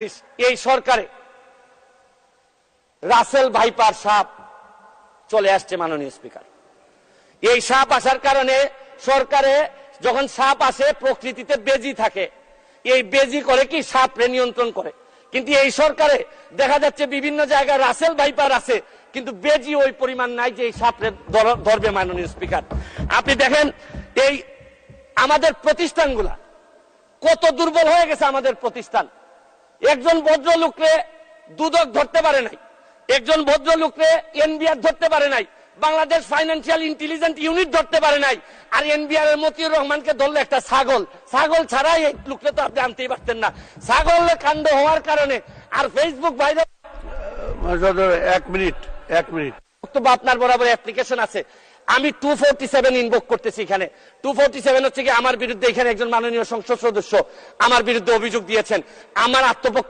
এই সরকারে Russell viper সাপ চলে আসছে মাননীয় স্পিকার। এই সাপ আসার কারণে সরকারে যখন সাপ আসে প্রকৃতিতে বেজি থাকে, এই বেজি করে কি সাপরে নিয়ন্ত্রণ করে। কিন্তু এই সরকারে দেখা যাচ্ছে বিভিন্ন জায়গায় রাসেল ভাইপার আছে কিন্তু বেজি ওই পরিমাণ নাই যে এই সাপরে ধরবে। মাননীয় স্পিকার, আপনি দেখেন এই আমাদের প্রতিষ্ঠানগুলা কত দুর্বল হয়ে গেছে। আমাদের প্রতিষ্ঠান একজন ভদ্রলোকরে দুদক ধরতে পারে নাই, একজন ভদ্রলোকরে এনবিআর ধরতে পারে নাই, বাংলাদেশ ফাইন্যান্সিয়াল ইন্টেলিজেন্স ইউনিট ধরতে পারে নাই। আর এনবিআর এর মতিউর রহমানকে ধরলে একটা ছাগল ছাড়াই এই লোককে তো আপনি আনতেই পারতেন না। ছাগল কাণ্ড হওয়ার কারণে আর ফেসবুক বাইরে 1 মিনিট বক্তব্য আপনার বরাবর অ্যাপ্লিকেশন আছে। আমি 247 ইনভোক করতেছি। এখানে 247 হচ্ছে কি আমার বিরুদ্ধে এখানে একজন মাননীয় সংসদ সদস্য আমার বিরুদ্ধে অভিযোগ দিয়েছেন। আমার আত্মপক্ষ